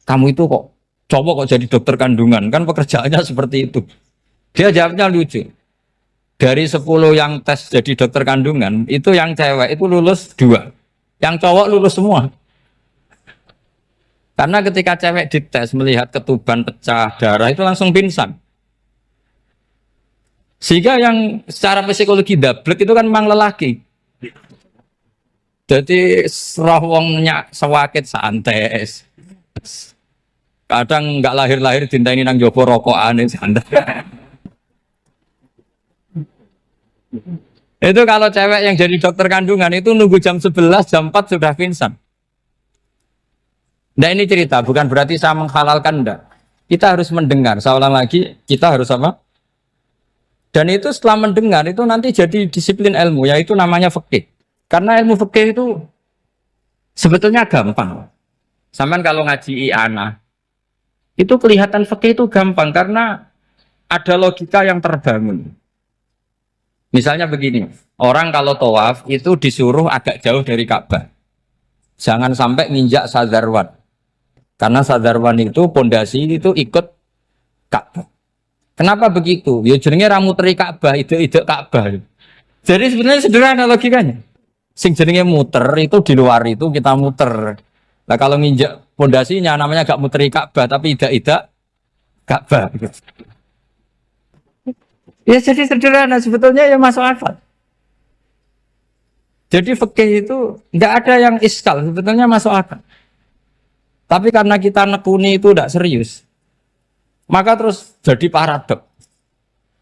kamu itu kok cowok kok jadi dokter kandungan? Kan pekerjaannya seperti itu. Dia jawabnya lucu. Dari 10 yang tes jadi dokter kandungan, itu yang cewek itu lulus 2. Yang cowok lulus semua. Karena ketika cewek dites melihat ketuban pecah darah itu langsung pingsan. Sehingga yang secara psikologi dablek itu kan memang lelaki. Jadi serawongnya sewakit santes. Kadang nggak lahir-lahir dinteni nang jopo rokokan santai. Itu kalau cewek yang jadi dokter kandungan itu nunggu jam 11, jam 4 sudah pingsan. Nah ini cerita, bukan berarti saya menghalalkan, enggak. Kita harus mendengar, saya ulang lagi, kita harus apa? Dan itu setelah mendengar, itu nanti jadi disiplin ilmu, yaitu namanya fikih. Karena ilmu fikih itu sebetulnya gampang. Sampai kalau ngaji i'anah, itu kelihatan fikih itu gampang, karena ada logika yang terbangun. Misalnya begini, orang kalau tawaf itu disuruh agak jauh dari Ka'bah. Jangan sampai nginjak sadarwan. Karena sadarwan itu pondasi itu ikut Ka'bah. Kenapa begitu? Ya jenenge ra muteri Ka'bah, ide-ide Ka'bah. Jadi sebenarnya sederhana logikanya. Sing jenenge muter itu di luar itu kita muter. Nah kalau nginjak pondasinya namanya gak muteri Ka'bah tapi ide-ide Ka'bah. Ya jadi sederhana sebetulnya ya masuk akal. Jadi fikih itu tidak ada yang iskal, sebetulnya masuk akal. Tapi karena kita nekuni itu tidak serius, maka terus jadi paradok.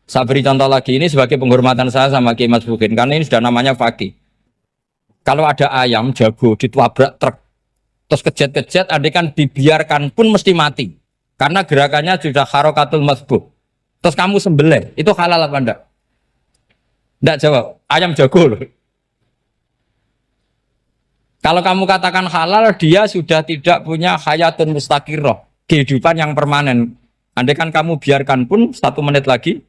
Saya beri contoh lagi, ini sebagai penghormatan saya sama Kiai Mas Bukin, karena ini sudah namanya fakih. Kalau ada ayam jago ditabrak truk, terus kejet-kejet, adekan dibiarkan pun mesti mati. Karena gerakannya sudah harokatul masbuh. Terus kamu sembelih, itu halal apa enggak? Enggak jawab, ayam jago loh. Kalau kamu katakan halal, dia sudah tidak punya hayatun mustaqirroh, kehidupan yang permanen. Andai kan kamu biarkan pun 1 menit lagi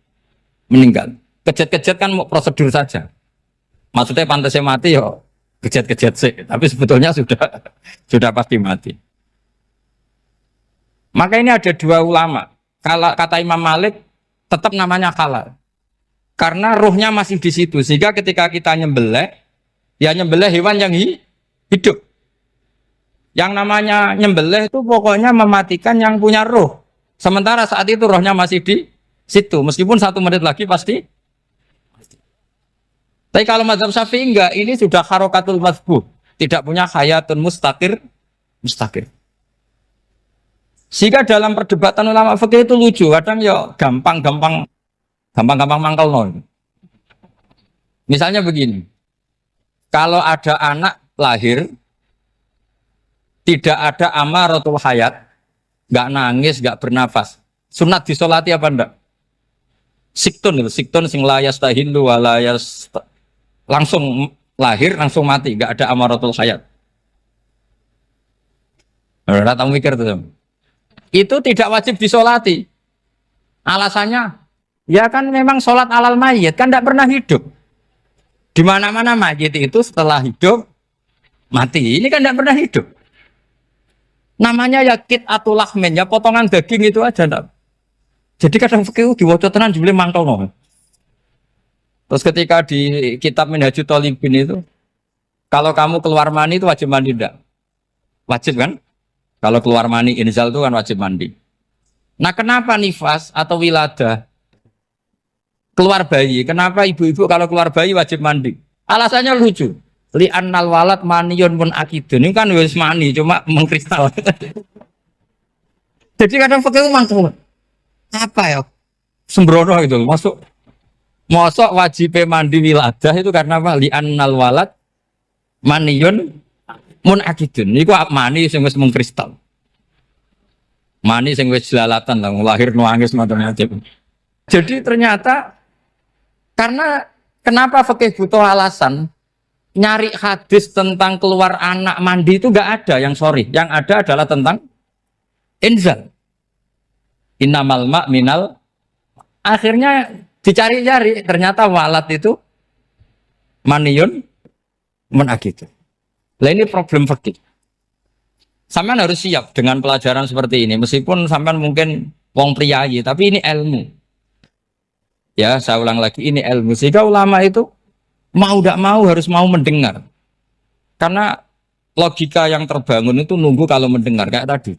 meninggal. Kejet-kejet kan prosedur saja. Maksudnya pantasnya mati yo, kejet-kejet sih. Tapi sebetulnya sudah pasti mati. Maka ini ada 2 ulama. Kalau kata Imam Malik, tetap namanya halal. Karena ruhnya masih di situ. Sehingga ketika kita nyembelih, ya nyembelih hewan yang hidup. Yang namanya nyembelih itu pokoknya mematikan yang punya roh. Sementara saat itu rohnya masih di situ. Meskipun 1 menit lagi pasti. Tapi kalau mazhab Syafi'i enggak, ini sudah harokatul mazbuh, tidak punya hayatun mustaqir. Sehingga dalam perdebatan ulama fikih itu lucu, kadang ya gampang mangkal non. Misalnya begini, kalau ada anak lahir tidak ada amaratul hayat, nggak nangis, nggak bernafas, sunat disolati apa enggak? Siktun sing layas tahilu walayas langsung lahir langsung mati, nggak ada amaratul hayat. Ora tahu mikir tuh. Itu tidak wajib disolati. Alasannya, ya kan memang sholat alal mayit kan tidak pernah hidup. Di mana-mana mayit itu setelah hidup mati. Ini kan tidak pernah hidup. Namanya ya kit atau lahmin, ya potongan daging itu aja enggak. Jadi kadang fikih diwaca tenan jebule mangkel no. Terus ketika di kitab Minhajul Thalibin itu, kalau kamu keluar mani itu wajib mandi enggak? Wajib kan? Kalau keluar mani inzal itu kan wajib mandi. Nah kenapa nifas atau wiladah keluar bayi? Kenapa ibu-ibu kalau keluar bayi wajib mandi? Alasannya lucu. Li'annal walad maniyun pun akidun. Ini kan wis mani cuma mengkristal. Jadi kadang fikih mangkel. Apa ya? Sembrono itu masuk. Mosok wajib mandi wiladah itu karena apa? Li'annal walad maniyun mun akidun. Niku mani sing wis mengkristal. Mani sing wis jelalatan lah lahir nuangis macam-macam. Jadi ternyata karena kenapa fikih butuh alasan nyari hadis tentang keluar anak mandi itu enggak ada yang sorry. Yang ada adalah tentang inzal. Innamal ma' minal. Akhirnya dicari-cari ternyata walad itu maniyun menakid. Lah ini problem fikih. Sampean harus siap dengan pelajaran seperti ini meskipun sampean mungkin wong priayi tapi ini ilmu. Ya, saya ulang lagi ini ilmu. Sehingga ulama itu mau tidak mau harus mau mendengar. Karena logika yang terbangun itu nunggu kalau mendengar kayak tadi.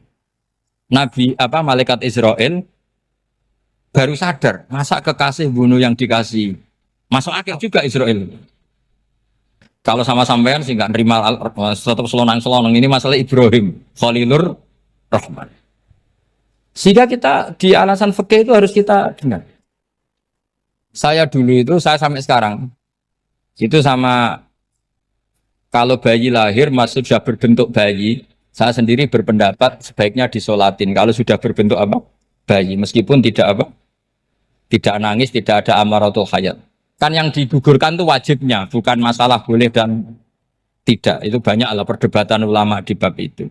Nabi malaikat Israel baru sadar, masa kekasih bunuh yang dikasih. Masuk akal juga Israel. Kalau sama sampean sih nggak nerima tetap selonang-selonang ini masalah Ibrahim Khalilur Rahman. Sehingga kita di alasan fikih itu harus kita dengar. Saya dulu itu saya sampai sekarang itu sama kalau bayi lahir masih sudah berbentuk bayi, saya sendiri berpendapat sebaiknya disolatin kalau sudah berbentuk bayi meskipun tidak nangis, tidak ada amaratul hayat. Kan yang digugurkan itu wajibnya, bukan masalah boleh dan tidak. Itu banyaklah perdebatan ulama di bab itu.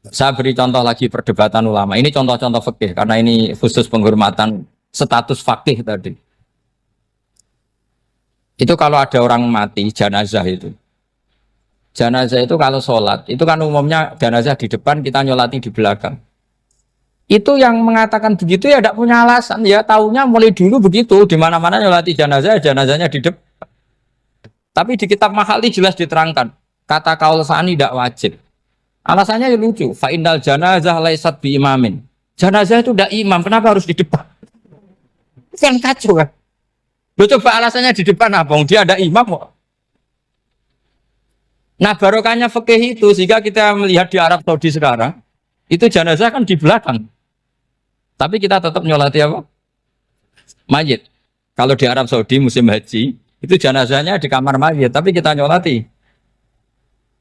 Saya beri contoh lagi perdebatan ulama. Ini contoh-contoh fikih karena ini khusus penghormatan status fakih tadi. Itu kalau ada orang mati jenazah itu. Jenazah itu kalau sholat, itu kan umumnya jenazah di depan, kita nyolati di belakang. Itu yang mengatakan begitu ya tidak punya alasan ya, taunya mulai dulu begitu, di mana-mana nyolati jenazah, jenazahnya di depan. Tapi di kitab Mahali jelas diterangkan, kata kaul sani tidak wajib. Alasannya ya lucu, fa innal janazah laisat bi imamin. Jenazah itu tidak imam, kenapa harus di depan? Kan kacau kan? Lo coba alasannya di depan apa? Dia ada imam kok. Nah barokahnya fikih itu sehingga kita melihat di Arab Saudi sekarang itu jenazah kan di belakang. Tapi kita tetap nyolati apa? Mayit. Kalau di Arab Saudi musim haji itu jenazahnya di kamar mayit, tapi kita nyolati.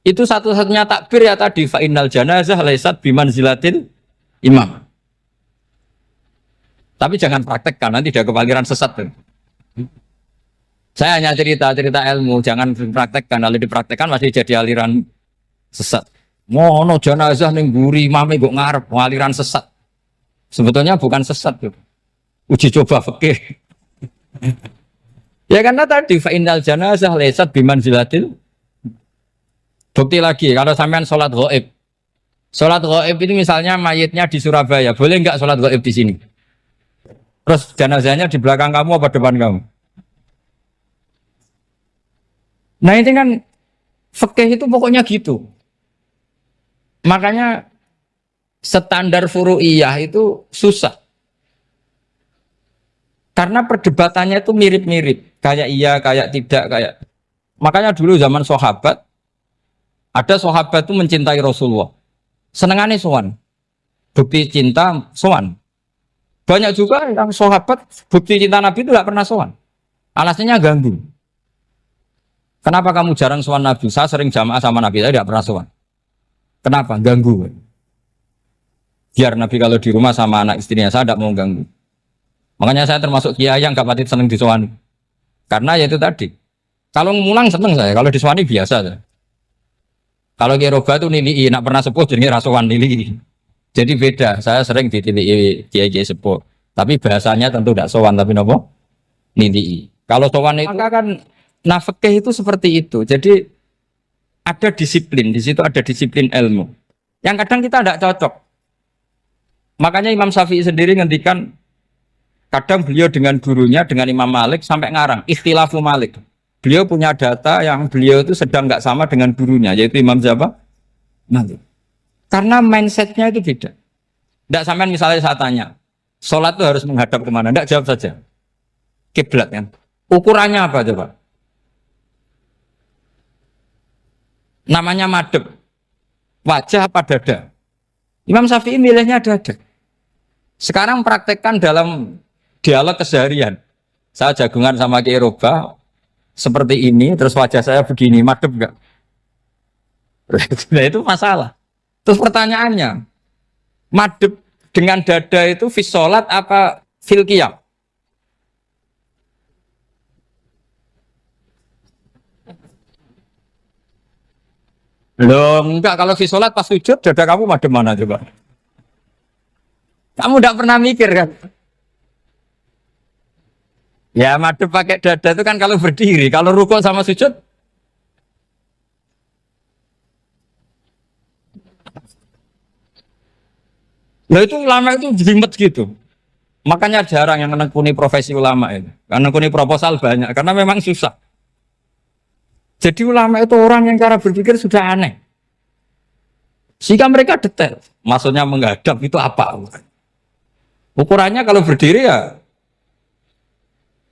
Itu satu-satunya takbir ya tadi fa innal janazah laisat bimanzilatil imam. Tapi jangan praktekkan nanti dia kepaliran sesat. Saya hanya cerita ilmu, jangan dipraktekkan. Kalau dipraktekkan masih jadi aliran sesat. Mono jenazah ning mburi imame kok ngarep aliran sesat. Sebetulnya bukan sesat tuh. Uji coba fikih. Ya karena tadi fa innal janazah laisat bimanzilatil. Bukti lagi kalau sampean sholat ghaib. Sholat ghaib itu misalnya mayitnya di Surabaya, boleh enggak sholat ghaib di sini? Terus jenazahnya di belakang kamu apa depan kamu? Nah ini kan fikih itu pokoknya gitu. Makanya standar furu'iyah itu susah. Karena perdebatannya itu mirip-mirip, kayak iya, kayak tidak, kayak. Makanya dulu zaman sahabat, ada sahabat itu mencintai Rasulullah. Senengannya sowan. Bukti cinta sowan. Banyak juga yang sahabat bukti cinta Nabi itu tidak pernah sowan. Alasannya ganggu. Kenapa kamu jarang sowan Nabi? Saya sering jamaah sama Nabi, saya tidak pernah sowan. Kenapa? Ganggu. Biar Nabi kalau di rumah sama anak istrinya, saya tidak mau ganggu. Makanya saya termasuk kiai yang gak pati seneng disowani. Karena ya itu tadi. Kalau ngulang seneng saya, kalau disowani biasa saya. Kalau Kiai Roba itu nilai, nak pernah sepuh jadi rasuan nilai. Jadi beda, saya sering ditilii Kiai sepuh. Tapi bahasanya tentu tidak sowan, tapi nopo nilai. Kalau sowan itu maka kan nafkah itu seperti itu. Jadi ada disiplin, di situ ada disiplin ilmu. Yang kadang kita tidak cocok. Makanya Imam Syafi'i sendiri ngendikan, kadang beliau dengan gurunya, dengan Imam Malik sampai ngarang ikhtilafu Malik. Beliau punya data yang beliau itu sedang nggak sama dengan gurunya, yaitu Imam siapa? Malik. Karena mindsetnya itu beda. Tidak sampai misalnya saya tanya, sholat itu harus menghadap kemana? Tidak, jawab saja. Kiblat kan. Ukurannya apa coba? Namanya madhep. Wajah apa dada? Imam Syafi'i milihnya dada. Sekarang praktekkan dalam dialog keseharian. Saya jagungan sama Kiai Roba seperti ini, terus wajah saya begini, madhep enggak? Nah, itu masalah. Terus pertanyaannya, madhep dengan dada itu fis sholat apa fil qiyam? Loh, enggak, kalau fis sholat pas sujud dada kamu madhep mana coba? Kamu enggak pernah mikir kan? Ya madhep pakai dada itu kan kalau berdiri, kalau rukuk sama sujud. Nah itu ulama itu jelimet gitu. Makanya jarang yang menekuni profesi ulama itu. Karena menekuni proposal banyak, karena memang susah. Jadi ulama itu orang yang cara berpikir sudah aneh. Sehingga mereka detail. Maksudnya menghadap itu apa? Ukurannya kalau berdiri ya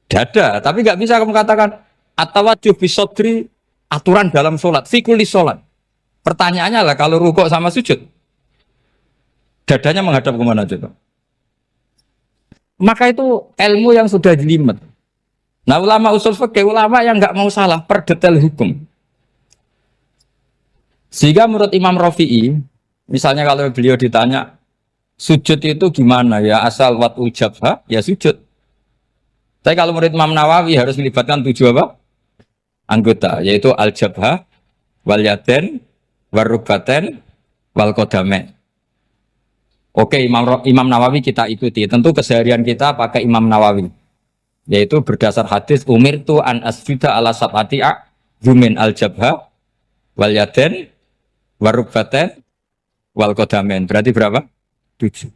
dada, tapi nggak bisa kamu katakan atawajjuh bisodri aturan dalam sholat, fikuli sholat. Pertanyaannya lah kalau rukuk sama sujud, dadanya menghadap kemana coba? Maka itu ilmu yang sudah jelimet. Nah ulama usul fikih, ulama yang nggak mau salah per detail hukum. Sehingga menurut Imam Rafi'i, misalnya kalau beliau ditanya sujud itu gimana ya, asal watul jabha ya sujud. Tapi kalau murid Imam Nawawi harus melibatkan 7 apa? Anggota, yaitu al-jabhah, wal yaden, warubaten, wal qadamen. Oke, Imam Nawawi kita ikuti. Tentu keseharian kita pakai Imam Nawawi. Yaitu berdasar hadis umirtu an asjuda ala sab'ati a'zumin al-jabhah, wal yaden, warubaten, wal qadamen. Berarti berapa? 7.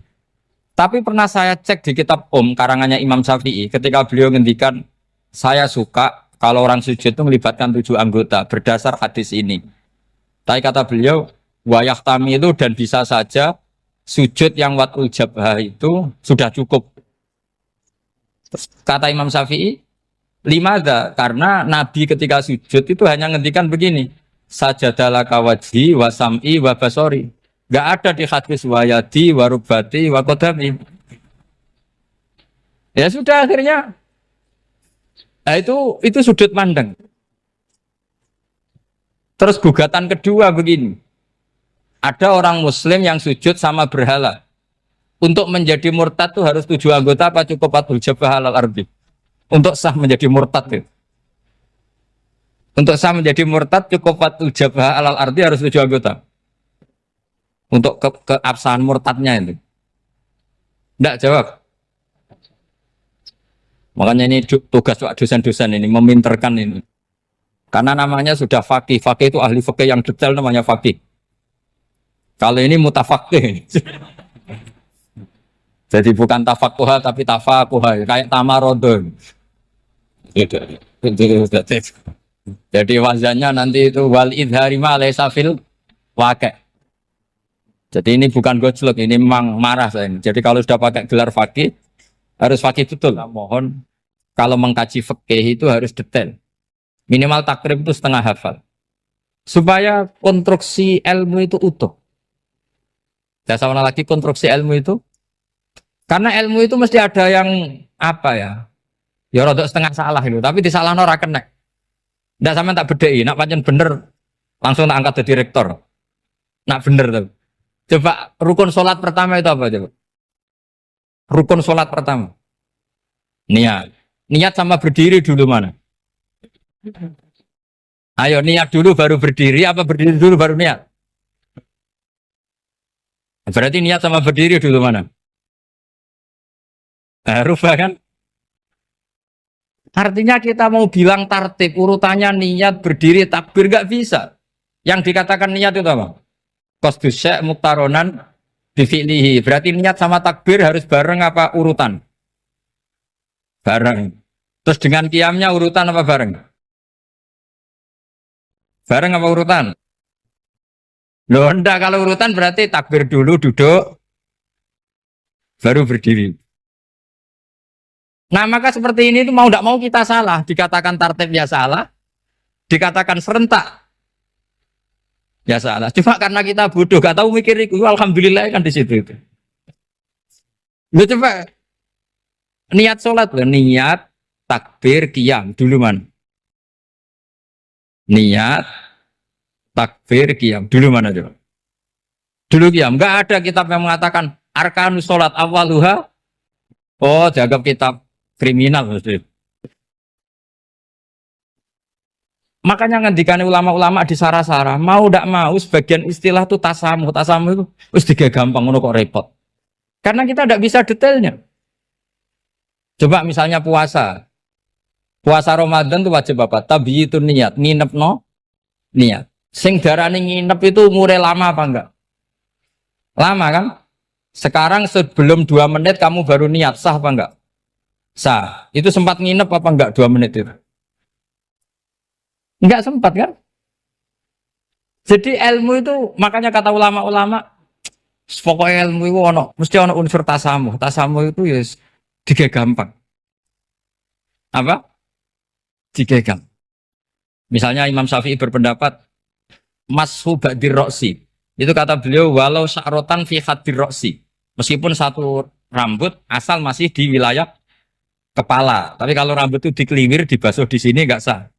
Tapi pernah saya cek di kitab karangannya Imam Syafi'i, ketika beliau ngendikan saya suka kalau orang sujud itu melibatkan 7 anggota berdasar hadis ini. Tapi kata beliau wayahtami itu dan bisa saja sujud yang watul jabhah itu sudah cukup. Terus kata Imam Syafi'i, limada, karena Nabi ketika sujud itu hanya ngendikan begini, sajadalaka wajhi wa sam'i wa basori. Gak ada di hadis wayadi, warubati, wakodami. Ya sudah akhirnya. Nah itu sudut pandang. Terus gugatan kedua begini. Ada orang muslim yang sujud sama berhala. Untuk menjadi murtad itu harus 7 anggota apa cukup watul jabhah alal ardi? Untuk sah menjadi murtad itu. Untuk sah menjadi murtad cukup watul jabhah alal ardi harus 7 anggota. Untuk keabsahan murtadnya itu. Tidak jawab. Makanya ini tugas dosen-dosen ini meminterkan ini. Karena namanya sudah faqih. Faqih itu ahli faqih yang detail namanya faqih. Kalau ini mutafaqih. Jadi bukan tafakuha tapi tafakuha. Kayak tamarodon. Jadi wazannya nanti itu wal idhari ma laysa fil waqi'. Jadi ini bukan gojlok, ini memang marah saya ini. Jadi kalau sudah pakai gelar fakih, Harus fakih betul. Nah, mohon kalau mengkaji fikih itu harus detail. Minimal takrib itu setengah hafal. Supaya konstruksi ilmu itu utuh. Saya sama lagi konstruksi ilmu itu. Karena ilmu itu mesti ada yang apa ya? Ya rodok setengah salah itu, tapi disalahno ora kena. Ndak sampean tak bedheki, nak pancen bener langsung tak angkat jadi rektor. Nak bener tuh. Coba rukun sholat pertama itu apa coba? Rukun sholat pertama. Niat. Niat sama berdiri dulu mana? Ayo niat dulu baru berdiri, apa berdiri dulu baru niat? Berarti niat sama berdiri dulu mana? Rubah kan? Artinya kita mau bilang tartib, urutannya niat, berdiri, takbir nggak bisa. Yang dikatakan niat itu apa? Qasdus syai' muktaronan bifi'lihi. Berarti niat sama takbir harus bareng apa urutan? Bareng. Terus dengan qiyamnya urutan apa bareng? Bareng apa urutan? Loh enggak, kalau urutan berarti takbir dulu, duduk, baru berdiri. Nah maka seperti ini itu mau tidak mau kita salah. Dikatakan tartib ya salah, dikatakan serentak ya salah. Cuma karena kita bodoh, gak tahu mikir itu, alhamdulillah kan di situ itu. Lu coba niat sholat loh, niat takbir qiyam dulu man. Niat takbir qiyam dulu mana coba? Dulu qiyam. Nggak ada kitab yang mengatakan arkanus sholat awaluha. Oh, jaga kitab kriminal maksudnya. Makanya ngendikane ulama-ulama di Sarah-Sarah, mau tidak mau sebagian istilah itu tasamuh itu terus tiga gampang ngono kok repot. Karena kita tidak bisa detailnya. Coba misalnya puasa. Puasa Ramadan itu wajib apa? Tabi itu niat, nginep no niat. Sing darane nginep itu umure lama apa enggak? Lama kan? Sekarang sebelum 2 menit kamu baru niat, sah apa enggak? Sah. Itu sempat nginep apa enggak 2 menit itu? Enggak sempat kan? Jadi ilmu itu makanya kata ulama-ulama pokoknya ilmu itu mesti ono unsur tasamuh. Tasamuh itu ya tiga gampang. Apa? Tiga gampang. Misalnya Imam Syafi'i berpendapat mashu ba'dir roksi. Itu kata beliau walau sya'rotan fi hadir roksi. Meskipun satu rambut asal masih di wilayah kepala. Tapi kalau rambut itu dikeliwir, dibasuh di sini nggak sah.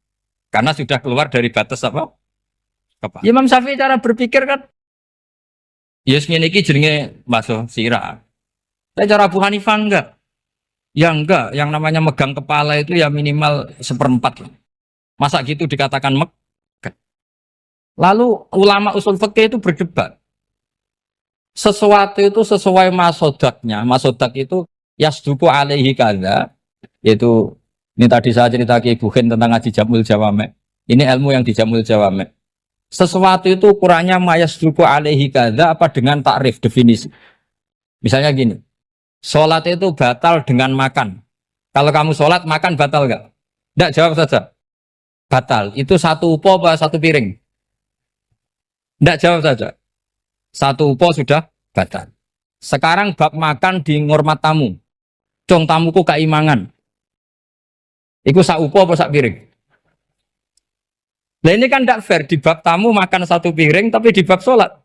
Karena sudah keluar dari batas apa? Kepala. Imam Syafi'i cara berpikir kan yes ngene iki jenenge basuh sirah. Tapi cara Abu Hanifah enggak. Ya enggak, yang namanya megang kepala itu ya minimal 1/4. Masa gitu dikatakan megah. Lalu ulama usul fikih itu berdebat. Sesuatu itu sesuai masodaknya. Masodak itu yasduku alaihi kada. Yaitu ini tadi saya cerita ke Ibu Khen tentang ngaji Jamul Jawame. Ini ilmu yang di Jamul Jawame. Sesuatu itu ukurannya mayasduku alaihi kada apa dengan takrif definisi. Misalnya gini. Sholat itu batal dengan makan. Kalau kamu sholat makan batal enggak? Enggak, jawab saja. Batal. Itu satu upo apa satu piring? Enggak, jawab saja. Satu upo sudah batal. Sekarang bab makan di ngormat tamu. Cong tamuku keimangan. Iku sak upo apa sak piring? Nah ini kan tidak fair. Di bab tamu makan satu piring, tapi di bab sholat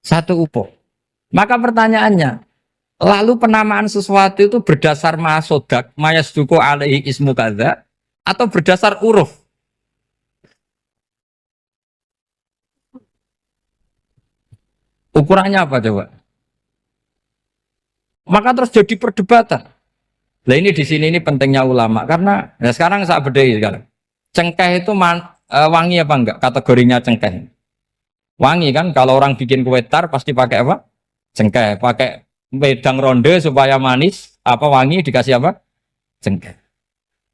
satu upo. Maka pertanyaannya, lalu penamaan sesuatu itu berdasar masodak, mayasduku alaihi ismu kadza, atau berdasar uruf? Ukurannya apa coba? Maka terus jadi perdebatan. Nah ini di sini ini pentingnya ulama karena ya sekarang saya bedai sekarang. Cengkeh itu wangi apa enggak? Kategorinya cengkeh. Wangi kan? Kalau orang bikin kue tar pasti pakai apa? Cengkeh. Pakai wedang ronde supaya manis. Apa wangi dikasih apa? Cengkeh.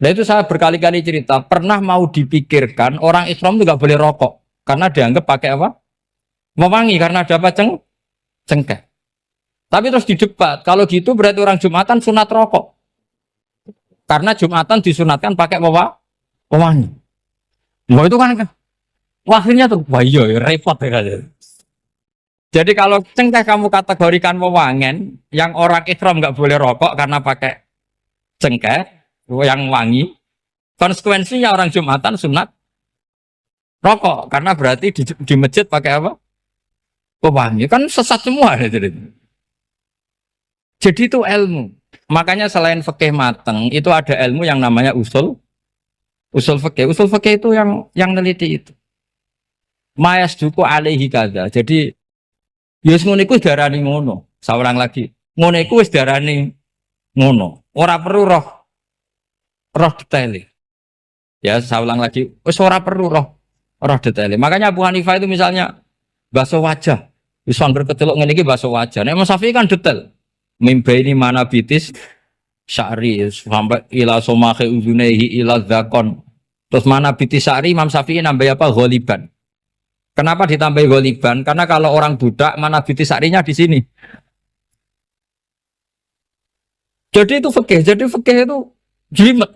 Nah itu saya berkali-kali cerita. Pernah mau dipikirkan orang Islam itu nggak boleh rokok karena dianggap pakai apa? Mewangi karena ada apa? Cengkeh. Tapi terus didebat. Kalau gitu berarti orang Jumatan sunat rokok. Karena Jumatan disunatkan pakai pewangi. Wah itu kan akhirnya tuh wah iya repot ya. Jadi kalau cengkeh kamu kategorikan wewangen, yang orang ikhram nggak boleh rokok karena pakai cengkeh yang wangi. Konsekuensinya orang Jumatan sunat rokok karena berarti di masjid pakai apa? Pewangi. Kan sesat semua. Jadi itu ilmu. Makanya selain fikih mateng, itu ada ilmu yang namanya usul fikih. Usul fikih itu yang neliti itu. Mayas duku alaihi kada. Jadi yus ngono iku darani ngono. Saurang lagi. Ngono iku wis darani ngono. Ora perlu roh detail. Ya, saya ulang lagi. Wis ora perlu roh detail. Makanya Abu Hanifah itu misalnya basuh wajah. Wis berketeluk ngene iki basuh wajah. Nek Imam Syafi'i kan detail. Mimba ini mana bitis syari sampai ila somahe uzunehi ila zakon. Terus mana bitis syari Imam Syafi'i nambah apa? Ghaliban. Kenapa ditambah ghaliban? Karena kalau orang budak mana bitis syarinya di sini. Jadi itu fikih. Jadi fikih itu jelimet.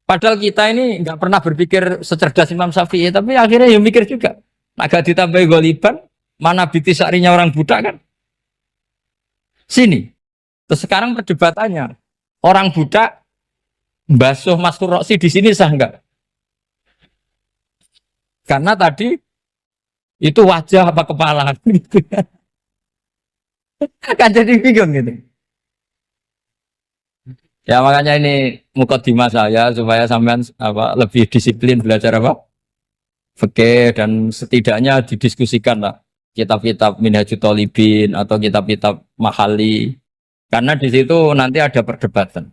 Padahal kita ini nggak pernah berpikir secerdas Imam Syafi'i, tapi akhirnya ya mikir juga. Agak ditambah ghaliban, mana bitis syarinya orang budak kan? Sini. Terus sekarang perdebatannya, orang budak basuh maskur roksi di sini sah enggak? Karena tadi itu wajah apa kepala gitu. Kan jadi bingung gitu. Ya makanya ini mukadimah saya supaya sampean apa lebih disiplin belajar apa? Fikih dan setidaknya didiskusikan lah kitab-kitab Minhajul Thalibin atau kitab-kitab Mahali. Karena di situ nanti ada perdebatan.